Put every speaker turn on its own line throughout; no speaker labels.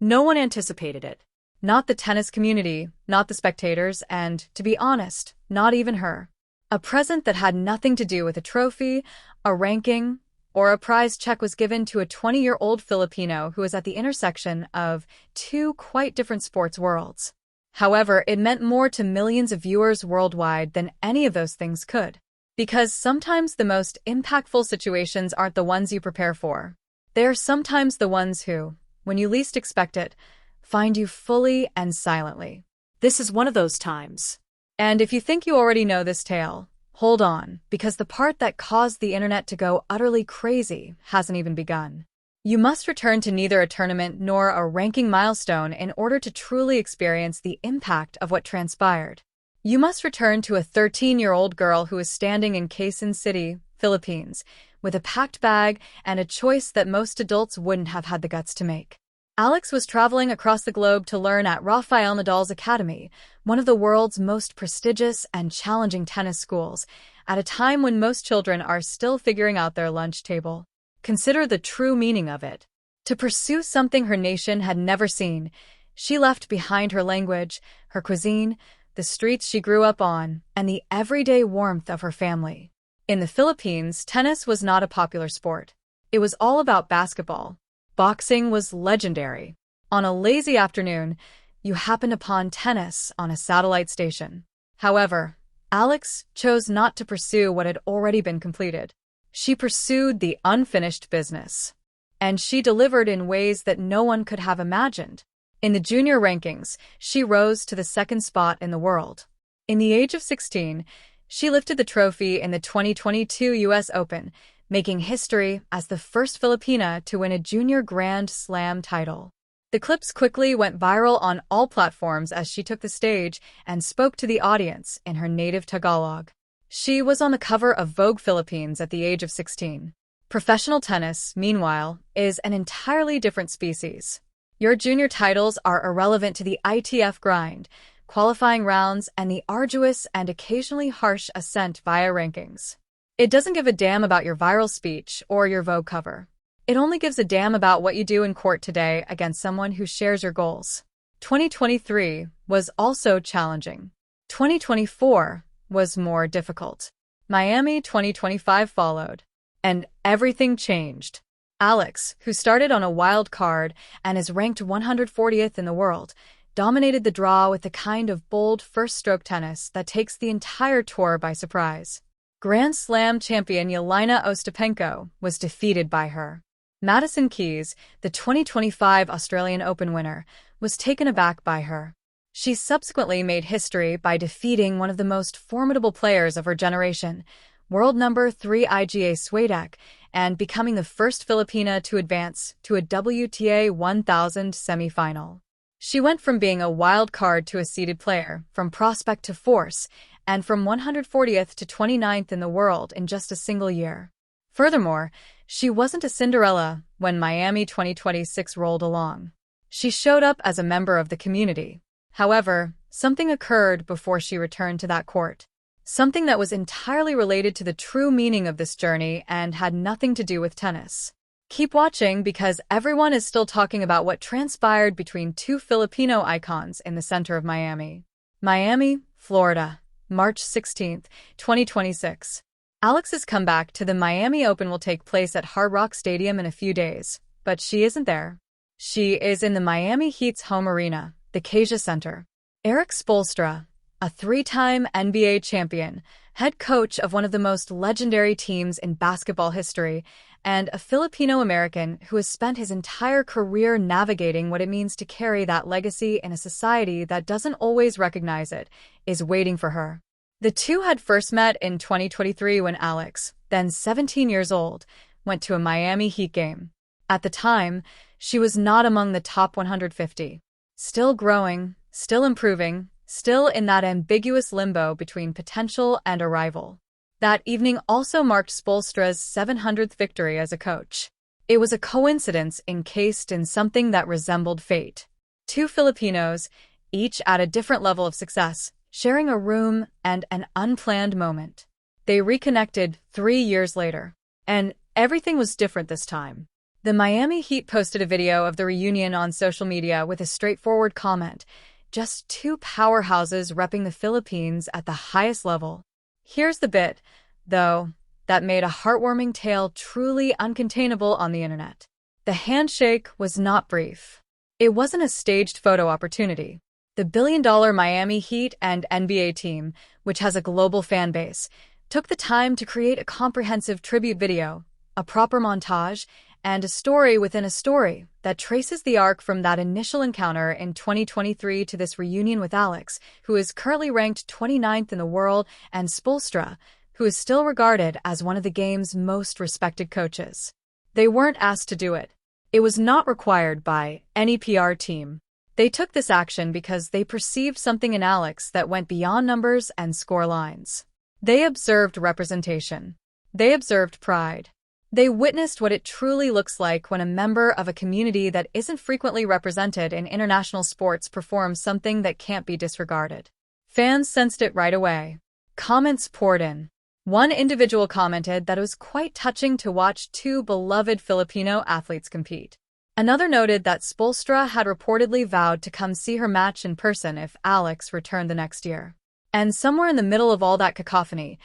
No one anticipated it. Not the tennis community, not the spectators, and, to be honest, not even her. A present that had nothing to do with a trophy, a ranking, or a prize check was given to a 20-year-old Filipino who was at the intersection of two quite different sports worlds. However, it meant more to millions of viewers worldwide than any of those things could. Because sometimes the most impactful situations aren't the ones you prepare for. They are sometimes the ones who, when you least expect it, find you fully and silently.
This is one of those times.
And if you think you already know this tale, hold on, because the part that caused the internet to go utterly crazy hasn't even begun. You must return to neither a tournament nor a ranking milestone in order to truly experience the impact of what transpired. You must return to a 13-year-old girl who is standing in Quezon City, Philippines, with a packed bag and a choice that most adults wouldn't have had the guts to make. Alex was traveling across the globe to learn at Rafael Nadal's Academy, one of the world's most prestigious and challenging tennis schools, at a time when most children are still figuring out their lunch table. Consider the true meaning of it. To pursue something her nation had never seen, she left behind her language, her cuisine, the streets she grew up on, and the everyday warmth of her family. In the Philippines, tennis was not a popular sport. It was all about basketball. Boxing was legendary. On a lazy afternoon, you happened upon tennis on a satellite station. However, Alex chose not to pursue what had already been completed. She pursued the unfinished business. And she delivered in ways that no one could have imagined. In the junior rankings, she rose to the second spot in the world. In the age of 16, she lifted the trophy in the 2022 U.S. Open, making history as the first Filipina to win a junior Grand Slam title. The clips quickly went viral on all platforms as she took the stage and spoke to the audience in her native Tagalog. She was on the cover of Vogue Philippines at the age of 16. Professional tennis, meanwhile, is an entirely different species. Your junior titles are irrelevant to the ITF grind, qualifying rounds, and the arduous and occasionally harsh ascent via rankings. It doesn't give a damn about your viral speech or your Vogue cover. It only gives a damn about what you do in court today against someone who shares your goals. 2023 was also challenging. 2024 was more difficult. Miami 2025 followed. And everything changed. Alex, who started on a wild card and is ranked 140th in the world, dominated the draw with the kind of bold first-stroke tennis that takes the entire tour by surprise. Grand Slam champion Yelena Ostapenko was defeated by her. Madison Keys, the 2025 Australian Open winner, was taken aback by her. She subsequently made history by defeating one of the most formidable players of her generation, world number 3 Iga Swiatek, and becoming the first Filipina to advance to a WTA 1000 semifinal. She went from being a wild card to a seeded player, from prospect to force, and from 140th to 29th in the world in just a single year. Furthermore, she wasn't a Cinderella when Miami 2026 rolled along. She showed up as a member of the community. However, something occurred before she returned to that court. Something that was entirely related to the true meaning of this journey and had nothing to do with tennis. Keep watching because everyone is still talking about what transpired between two Filipino icons in the center of Miami. Miami, Florida, March 16, 2026. Alex's comeback to the Miami Open will take place at Hard Rock Stadium in a few days, but she isn't there. She is in the Miami Heat's home arena, the Kasia Center. Erik Spoelstra, a three-time NBA champion, head coach of one of the most legendary teams in basketball history, and a Filipino-American who has spent his entire career navigating what it means to carry that legacy in a society that doesn't always recognize it, is waiting for her. The two had first met in 2023 when Alex, then 17 years old, went to a Miami Heat game. At the time, she was not among the top 150. Still growing, still improving, still in that ambiguous limbo between potential and arrival. That evening also marked Spoelstra's 700th victory as a coach. It was a coincidence encased in something that resembled fate. Two Filipinos, each at a different level of success, sharing a room and an unplanned moment. They reconnected 3 years later. And everything was different this time. The Miami Heat posted a video of the reunion on social media with a straightforward comment: just two powerhouses repping the Philippines at the highest level. Here's the bit, though, that made a heartwarming tale truly uncontainable on the internet. The handshake was not brief. It wasn't a staged photo opportunity. The billion-dollar Miami Heat and NBA team, which has a global fan base, took the time to create a comprehensive tribute video, a proper montage, and a story within a story that traces the arc from that initial encounter in 2023 to this reunion with Alex, who is currently ranked 29th in the world, and Spoelstra, who is still regarded as one of the game's most respected coaches. They weren't asked to do it. It was not required by any PR team. They took this action because they perceived something in Alex that went beyond numbers and score lines. They observed representation. They observed pride. They witnessed what it truly looks like when a member of a community that isn't frequently represented in international sports performs something that can't be disregarded. Fans sensed it right away. Comments poured in. One individual commented that it was quite touching to watch two beloved Filipino athletes compete. Another noted that Spoelstra had reportedly vowed to come see her match in person if Alex returned the next year. And somewhere in the middle of all that cacophony,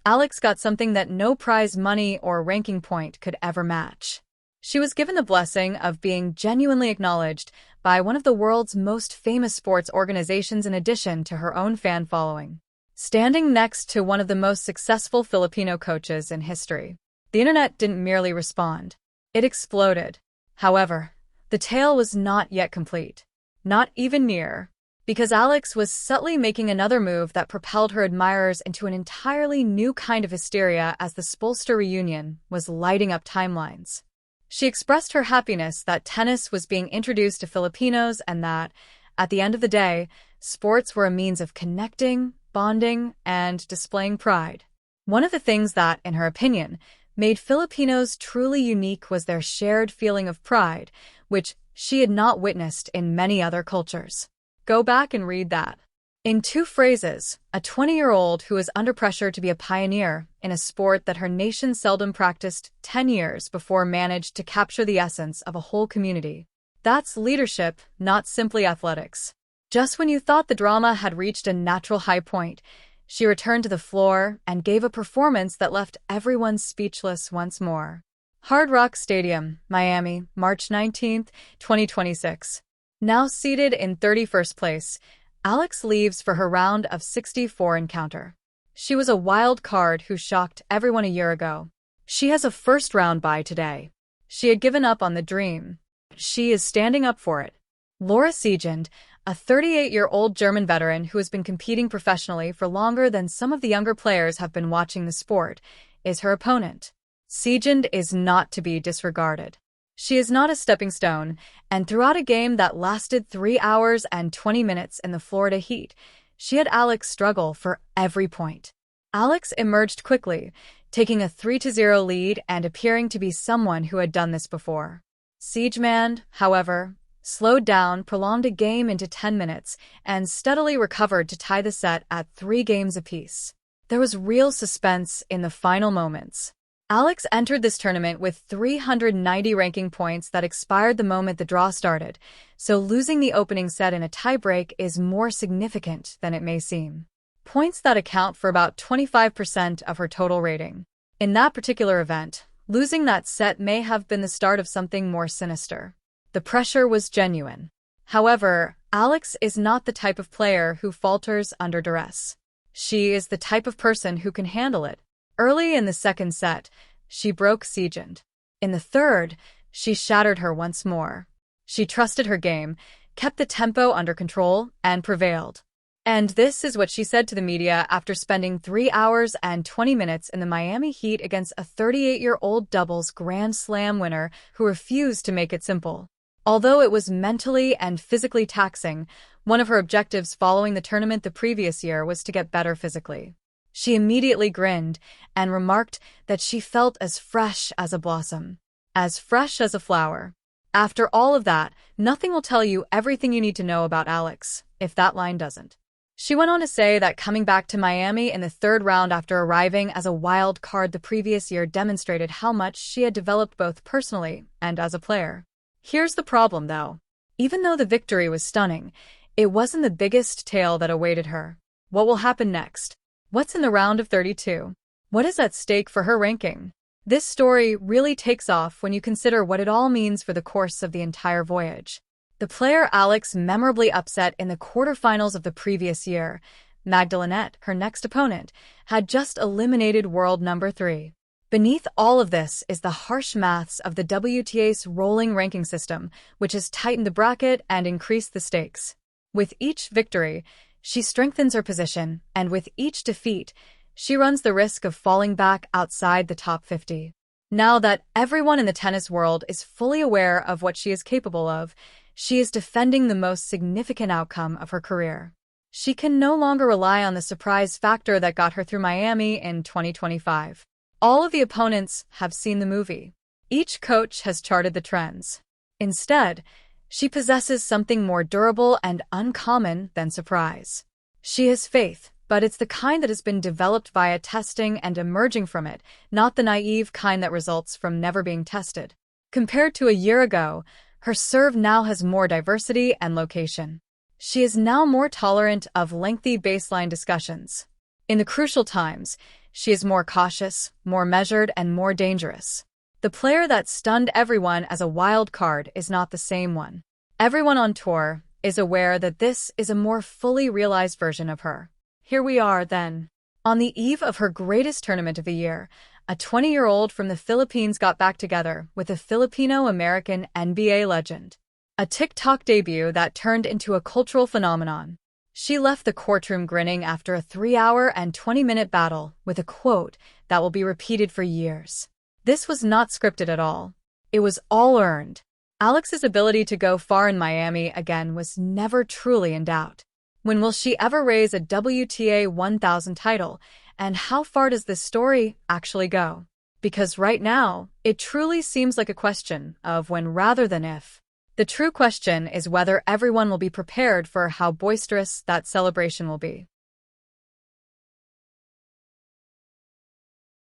Alex got something that no prize money or ranking point could ever match. She was given the blessing of being genuinely acknowledged by one of the world's most famous sports organizations in addition to her own fan following. Standing next to one of the most successful Filipino coaches in history. The internet didn't merely respond. It exploded. However, the tale was not yet complete. Not even near. Because Alex was subtly making another move that propelled her admirers into an entirely new kind of hysteria as the Spoelstra reunion was lighting up timelines. She expressed her happiness that tennis was being introduced to Filipinos and that, at the end of the day, sports were a means of connecting, bonding, and displaying pride. One of the things that, in her opinion, made Filipinos truly unique was their shared feeling of pride, which she had not witnessed in many other cultures. Go back and read that. In two phrases, a 20-year-old who is under pressure to be a pioneer in a sport that her nation seldom practiced 10 years before managed to capture the essence of a whole community. That's leadership, not simply athletics. Just when you thought the drama had reached a natural high point, she returned to the floor and gave a performance that left everyone speechless once more. Hard Rock Stadium, Miami, March 19, 2026. Now seated in 31st place, Alex leaves for her round of 64 encounter. She was a wild card who shocked everyone a year ago. She has a first-round bye today. She had given up on the dream. She is standing up for it. Laura Siegend, a 38-year-old German veteran who has been competing professionally for longer than some of the younger players have been watching the sport, is her opponent. Siegend is not to be disregarded. She is not a stepping stone, and throughout a game that lasted 3 hours and 20 minutes in the Florida Heat, she had Alex struggle for every point. Alex emerged quickly, taking a 3-0 lead and appearing to be someone who had done this before. Siegend, however, slowed down, prolonged a game into 10 minutes, and steadily recovered to tie the set at 3 games apiece. There was real suspense in the final moments. Alex entered this tournament with 390 ranking points that expired the moment the draw started, so losing the opening set in a tiebreak is more significant than it may seem. Points that account for about 25% of her total rating. In that particular event, losing that set may have been the start of something more sinister. The pressure was genuine. However, Alex is not the type of player who falters under duress. She is the type of person who can handle it. Early in the second set, she broke Siegend. In the third, she shattered her once more. She trusted her game, kept the tempo under control, and prevailed. And this is what she said to the media after spending 3 hours and 20 minutes in the Miami Heat against a 38-year-old doubles Grand Slam winner who refused to make it simple. Although it was mentally and physically taxing, one of her objectives following the tournament the previous year was to get better physically. She immediately grinned and remarked that she felt as fresh as a blossom, as fresh as a flower. After all of that, nothing will tell you everything you need to know about Alex, if that line doesn't. She went on to say that coming back to Miami in the third round after arriving as a wild card the previous year demonstrated how much she had developed both personally and as a player. Here's the problem, though. Even though the victory was stunning, it wasn't the biggest tale that awaited her. What will happen next? What's in the round of 32? What is at stake for her ranking? This story really takes off when you consider what it all means for the course of the entire voyage. The player Alex memorably upset in the quarterfinals of the previous year, Magdalene, her next opponent, had just eliminated world number 3. Beneath all of this is the harsh maths of the WTA's rolling ranking system, which has tightened the bracket and increased the stakes. With each victory, she strengthens her position, and with each defeat, she runs the risk of falling back outside the top 50. Now that everyone in the tennis world is fully aware of what she is capable of, she is defending the most significant outcome of her career. She can no longer rely on the surprise factor that got her through Miami in 2025. All of the opponents have seen the movie. Each coach has charted the trends. Instead, she possesses something more durable and uncommon than surprise. She has faith, but it's the kind that has been developed via testing and emerging from it, not the naive kind that results from never being tested. Compared to a year ago, her serve now has more diversity and location. She is now more tolerant of lengthy baseline discussions. In the crucial times, she is more cautious, more measured, and more dangerous. The player that stunned everyone as a wild card is not the same one. Everyone on tour is aware that this is a more fully realized version of her. Here we are, then. On the eve of her greatest tournament of the year, a 20-year-old from the Philippines got back together with a Filipino-American NBA legend. A TikTok debut that turned into a cultural phenomenon. She left the courtroom grinning after a 3-hour and 20-minute battle with a quote that will be repeated for years. This was not scripted at all. It was all earned. Alex's ability to go far in Miami again was never truly in doubt. When will she ever raise a WTA 1000 title, and how far does this story actually go? Because right now, it truly seems like a question of when rather than if. The true question is whether everyone will be prepared for how boisterous that celebration will be.